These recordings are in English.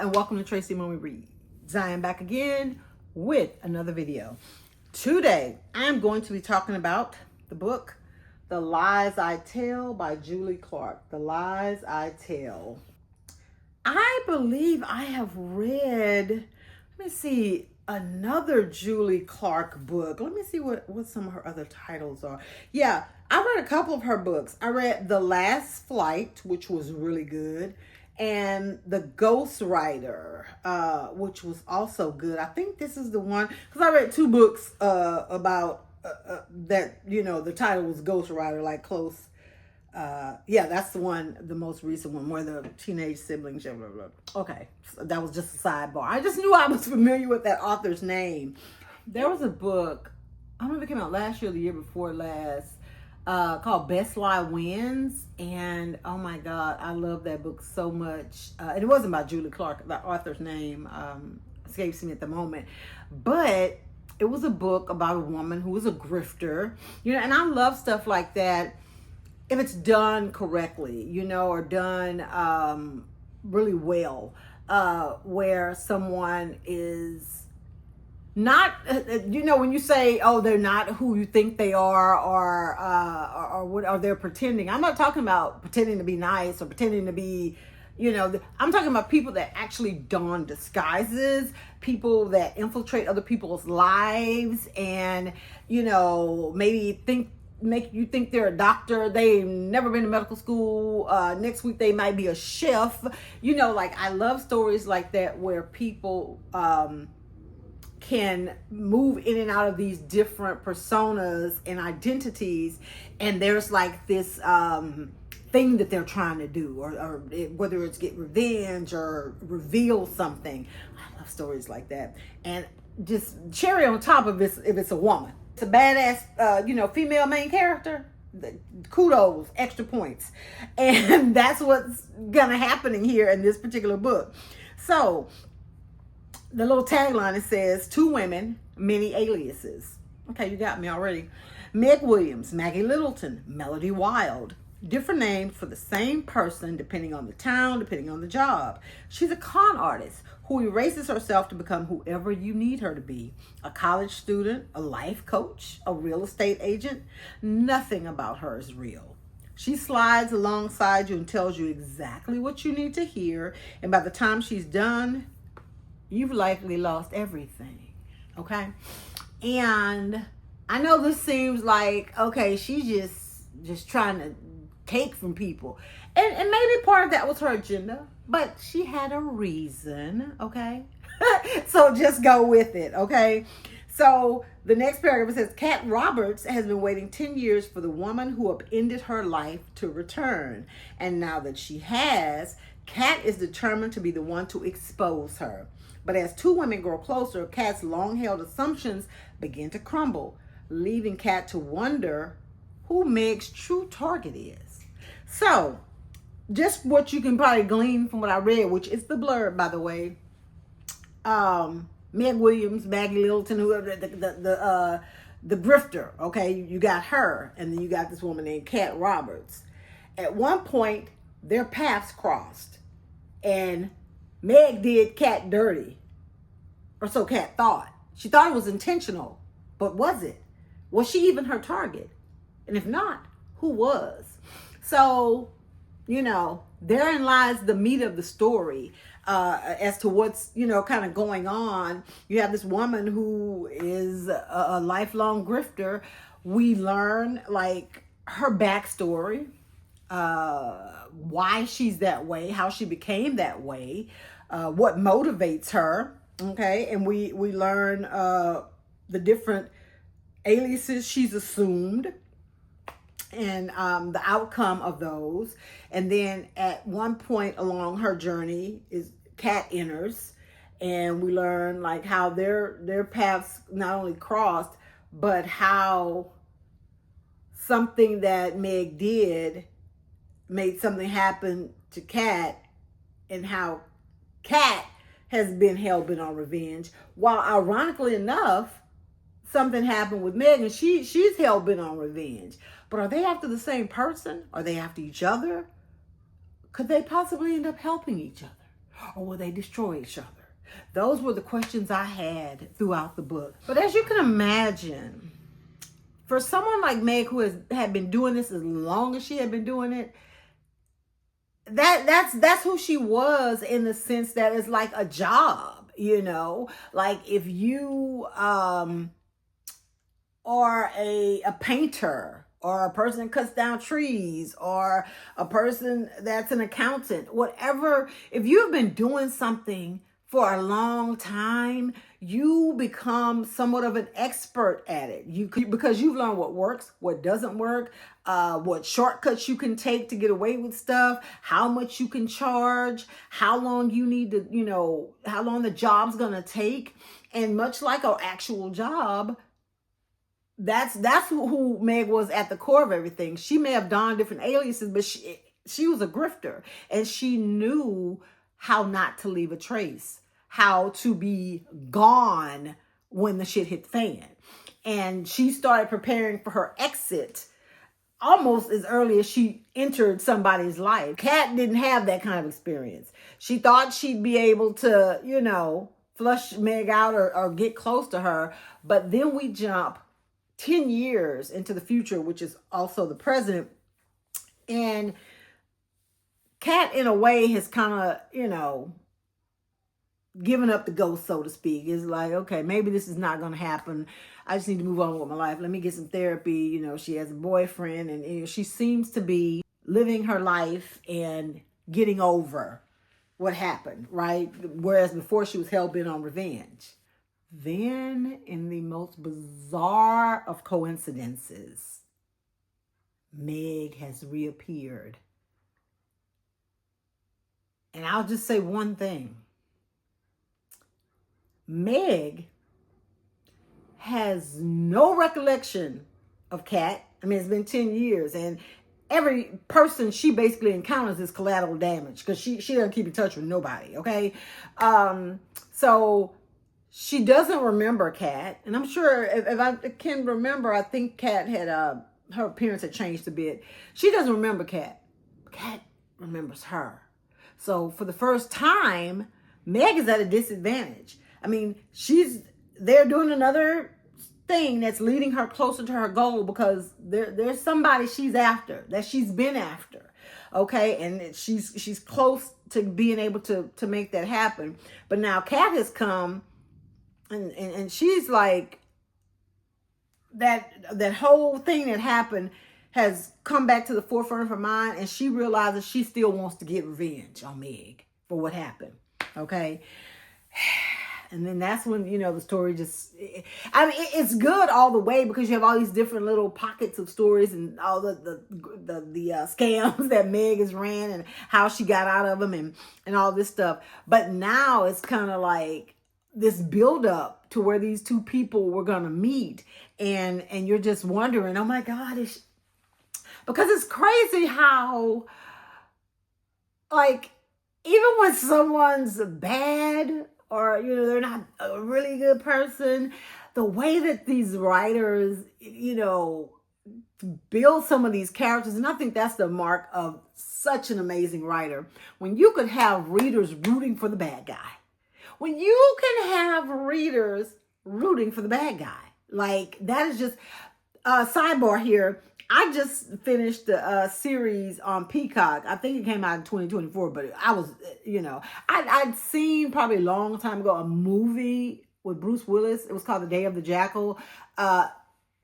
and welcome to Tracy Momi Reads. I am back again with another video. Today, I'm going to be talking about the book, The Lies I Tell by Julie Clark. The Lies I Tell. I believe I have read, let me see, another Julie Clark book. Let me see what some of her other titles are. Yeah, I read a couple of her books. I read The Last Flight, which was really good, and The Ghostwriter, which was also good. I think this is the one, because I read two books about that, you know, the title was Ghostwriter, like close. Yeah, that's the one, the most recent one, where the teenage siblings, blah, blah, blah. Okay, so that was just a sidebar. I just knew I was familiar with that author's name. There was a book, I don't know if it came out last year or the year before last, called Best Lie Wins, and oh my God, I love that book so much. And it wasn't by Julie Clark, the author's name escapes me at the moment, but it was a book about a woman who was a grifter, you know, and I love stuff like that if it's done correctly, you know, or done really well, where someone is not, you know, when you say, oh, they're not who you think they are, or what, or they're pretending. I'm not talking about pretending to be nice or pretending to be, you know, I'm talking about people that actually don disguises, people that infiltrate other people's lives and, you know, maybe make you think they're a doctor. They've never been to medical school. Next week they might be a chef. You know, like I love stories like that where people can move in and out of these different personas and identities, and there's like this thing that they're trying to do, or whether it's get revenge or reveal something. I love stories like that. And just cherry on top of this, if it's a woman, it's a badass, you know, female main character, kudos, extra points. And that's what's gonna happen here in this particular book. So the little tagline, it says, 2 women, many aliases. Okay, you got me already. Meg Williams, Maggie Littleton, Melody Wild. Different names for the same person depending on the town, depending on the job. She's a con artist who erases herself to become whoever you need her to be. A college student, a life coach, a real estate agent. Nothing about her is real. She slides alongside you and tells you exactly what you need to hear. And by the time she's done, you've likely lost everything, okay? And I know this seems like, okay, she's just trying to take from people. And maybe part of that was her agenda, but she had a reason, okay? So just go with it, okay? So the next paragraph says, Kat Roberts has been waiting 10 years for the woman who upended her life to return. And now that she has, Kat is determined to be the one to expose her. But as 2 women grow closer, Kat's long-held assumptions begin to crumble, leaving Kat to wonder who Meg's true target is. So, just what you can probably glean from what I read, which is the blurb, by the way. Meg Williams, Maggie Littleton, whoever, the grifter, okay? You got her, and then you got this woman named Kat Roberts. At one point, their paths crossed, and Meg did Kat dirty, or so Kat thought. She thought it was intentional, but was it? Was she even her target? And if not, who was? So, you know, therein lies the meat of the story as to what's, you know, kind of going on. You have this woman who is a lifelong grifter. We learn, like, her backstory, why she's that way, how she became that way, what motivates her, okay? And we learn the different aliases she's assumed, and the outcome of those. And then at one point along her journey is Kat enters, and we learn like how their paths not only crossed, but how something that Meg did made something happen to Kat, and how Kat has been hell-bent on revenge, while ironically enough, something happened with Meg, and she's hell-bent on revenge. But are they after the same person? Are they after each other? Could they possibly end up helping each other? or will they destroy each other? Those were the questions I had throughout the book. But as you can imagine, for someone like Meg who had been doing this as long as she had been doing it, that's who she was, in the sense that it's like a job, you know. Like if you are a painter, or a person that cuts down trees, or a person that's an accountant, whatever, if you've been doing something for a long time, you become somewhat of an expert at it. Because you've learned what works, what doesn't work, what shortcuts you can take to get away with stuff, how much you can charge, how long you need to, you know, how long the job's gonna take. And much like an actual job, that's who Meg was at the core of everything. She may have donned different aliases, but she was a grifter, and she knew how not to leave a trace, how to be gone when the shit hit the fan. And she started preparing for her exit almost as early as she entered somebody's life. Kat didn't have that kind of experience. She thought she'd be able to, you know, flush Meg out or get close to her. But then we jump 10 years into the future, which is also the present. And Kat, in a way, has kind of, you know, given up the ghost, so to speak. It's like, okay, maybe this is not going to happen. I just need to move on with my life. Let me get some therapy. You know, she has a boyfriend, and you know, she seems to be living her life and getting over what happened, right? Whereas before she was hell-bent on revenge. Then, in the most bizarre of coincidences, Meg has reappeared. And I'll just say one thing. Meg has no recollection of Kat. I mean, it's been 10 years, and every person she basically encounters is collateral damage, because she doesn't keep in touch with nobody, okay? So she doesn't remember Kat, and I'm sure if I can remember, I think Kat had her appearance had changed a bit. She doesn't remember Kat. Kat remembers her. So for the first time, Meg is at a disadvantage. I mean, they're doing another thing that's leading her closer to her goal, because there's somebody she's after, that she's been after. Okay, and she's close to being able to make that happen. But now Kat has come, and she's like, that whole thing that happened has come back to the forefront of her mind, and she realizes she still wants to get revenge on Meg for what happened. Okay. And then that's when, you know, the story just, I mean, it's good all the way, because you have all these different little pockets of stories, and all the scams that Meg has ran, and how she got out of them, and all this stuff. But now it's kind of like this build up to where these two people were going to meet. And you're just wondering, oh my God, because it's crazy how, like, even when someone's bad, or, you know, they're not a really good person, the way that these writers, you know, build some of these characters, and I think that's the mark of such an amazing writer, when you could have readers rooting for the bad guy. When you can have readers rooting for the bad guy. Like, that is just, sidebar here, I just finished the series on Peacock. I think it came out in 2024, but I was, you know, I'd seen probably a long time ago a movie with Bruce Willis. It was called The Day of the Jackal.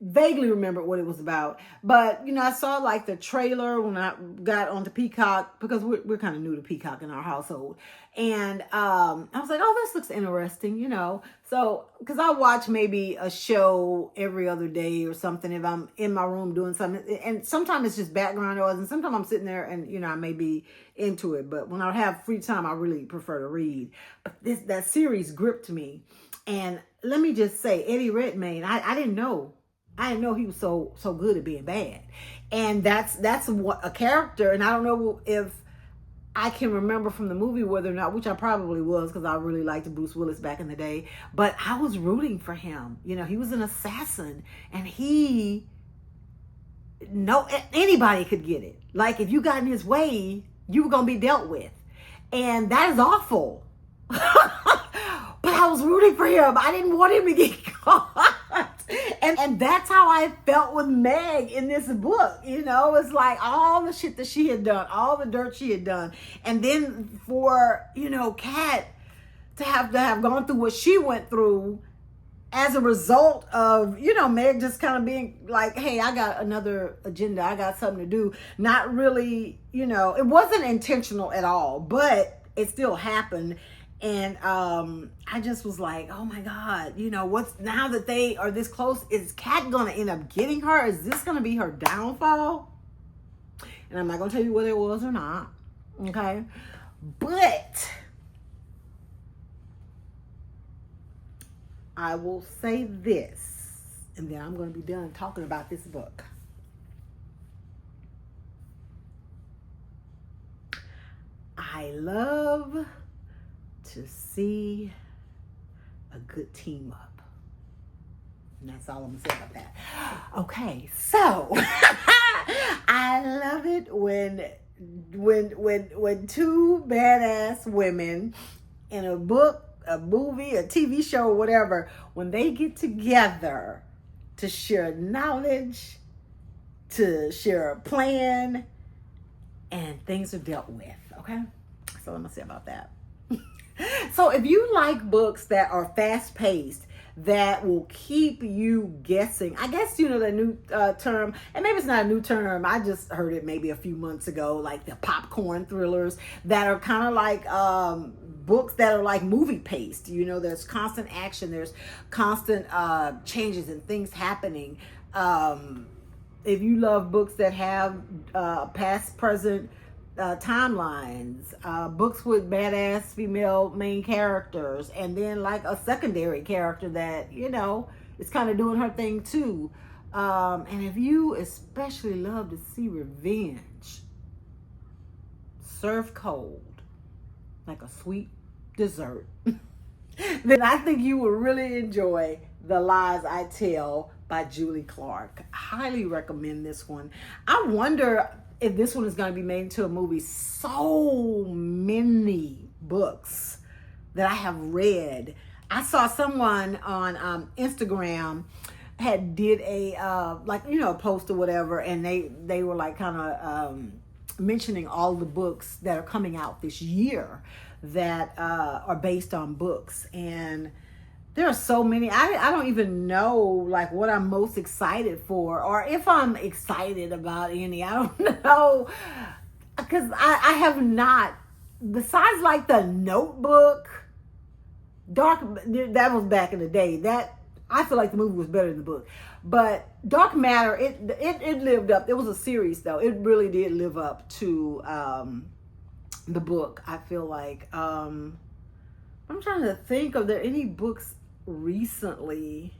Vaguely remember what it was about, but you know, I saw like the trailer when I got onto Peacock, because we're kind of new to Peacock in our household, and I was like, oh, this looks interesting, you know. So, because I watch maybe a show every other day or something if I'm in my room doing something, and sometimes it's just background noise, and sometimes I'm sitting there and, you know, I may be into it, but when I have free time, I really prefer to read. But that series gripped me, and let me just say, Eddie Redmayne, I didn't know he was so good at being bad. And that's what a character, and I don't know if I can remember from the movie whether or not, which I probably was, because I really liked Bruce Willis back in the day, but I was rooting for him. You know, he was an assassin, and anybody could get it. Like, if you got in his way, you were going to be dealt with. And that is awful. But I was rooting for him. I didn't want him to get caught. And that's how I felt with Meg in this book. You know, it's like all the shit that she had done, all the dirt she had done. And then for, you know, Kat to have gone through what she went through as a result of, you know, Meg just kind of being like, hey, I got another agenda. I got something to do. Not really, you know, it wasn't intentional at all, but it still happened. And I just was like, oh my God, you know, what's now that they are this close, is Kat going to end up getting her? Is this going to be her downfall? And I'm not going to tell you whether it was or not. Okay. But I will say this, and then I'm going to be done talking about this book. I love to see a good team up. And that's all I'm going to say about that. Okay, so I love it when two badass women in a book, a movie, a TV show, whatever, when they get together to share knowledge, to share a plan, and things are dealt with. Okay? That's all I'm going to say about that. So if you like books that are fast-paced, that will keep you guessing, I guess, you know, the new term, and maybe it's not a new term, I just heard it maybe a few months ago, like the popcorn thrillers that are kind of like books that are like movie paced. You know, there's constant action, there's constant changes and things happening. If you love books that have past, present, timelines, books with badass female main characters, and then like a secondary character that, you know, is kind of doing her thing too. And if you especially love to see revenge served cold, like a sweet dessert, then I think you will really enjoy The Lies I Tell by Julie Clark. I highly recommend this one. I wonder if this one is going to be made into a movie. So many books that I have read. I saw someone on Instagram did a like, you know, a post or whatever, and they were like kind of mentioning all the books that are coming out this year that are based on books. And there are so many. I don't even know like what I'm most excited for, or if I'm excited about any. I don't know, because I have not, besides like The Notebook, that was back in the day. That I feel like the movie was better than the book. But Dark Matter, it lived up. It was a series though. It really did live up to the book. I feel like I'm trying to think, of there any books recently,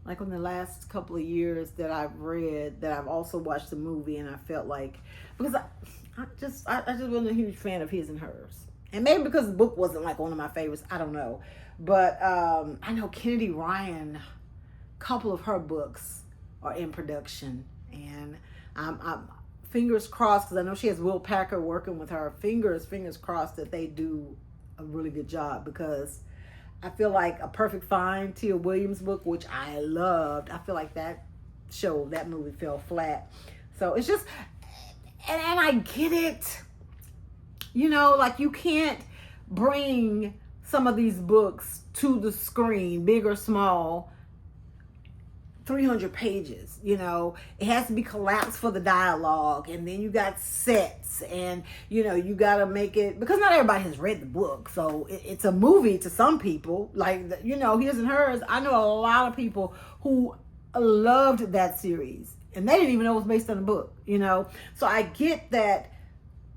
like in the last couple of years, that I've read that I've also watched the movie, and I felt like, because I just wasn't a huge fan of his and hers, and maybe because the book wasn't like one of my favorites, I don't know. But I know Kennedy Ryan, a couple of her books are in production, and I'm fingers crossed, because I know she has Will Packer working with her. Fingers crossed that they do a really good job, because I feel like A Perfect Find, Tia Williams book, which I loved, I feel like that movie fell flat. So it's just, and I get it, you know, like you can't bring some of these books to the screen, big or small, 300 pages, you know, it has to be collapsed for the dialogue, and then you got sets, and you know, you got to make it, because not everybody has read the book, so it's a movie to some people, like, you know, His and Hers. I know a lot of people who loved that series, and they didn't even know it was based on a book, you know. So I get that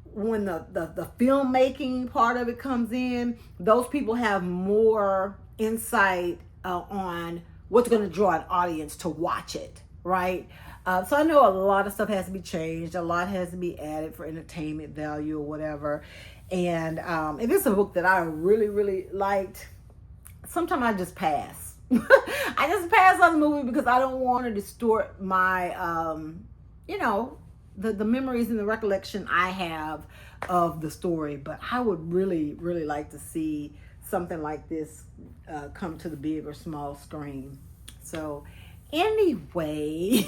when the filmmaking part of it comes in, those people have more insight on what's going to draw an audience to watch it, right? So I know a lot of stuff has to be changed. A lot has to be added for entertainment value or whatever. And if it's a book that I really, really liked, sometimes I just pass. I just pass on the movie because I don't want to distort my, you know, the memories and the recollection I have of the story. But I would really, really like to see something like this come to the big or small screen. So anyway,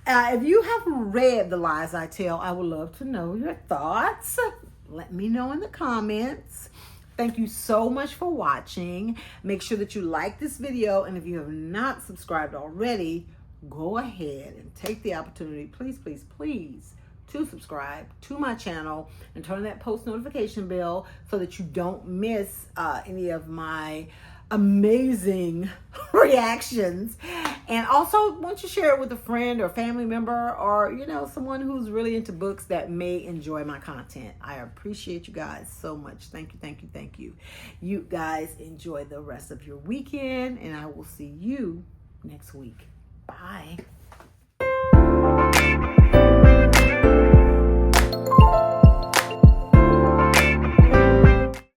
if you have read The Lies I Tell, I would love to know your thoughts. Let me know in the comments. Thank you so much for watching. Make sure that you like this video, and if you have not subscribed already, go ahead and take the opportunity, please, please, please, to subscribe to my channel and turn on that post notification bell so that you don't miss any of my amazing reactions. And also, once you share it with a friend or family member, or you know, someone who's really into books that may enjoy my content. I appreciate you guys so much. Thank you, thank you, thank you. You guys enjoy the rest of your weekend, and I will see you next week. Bye.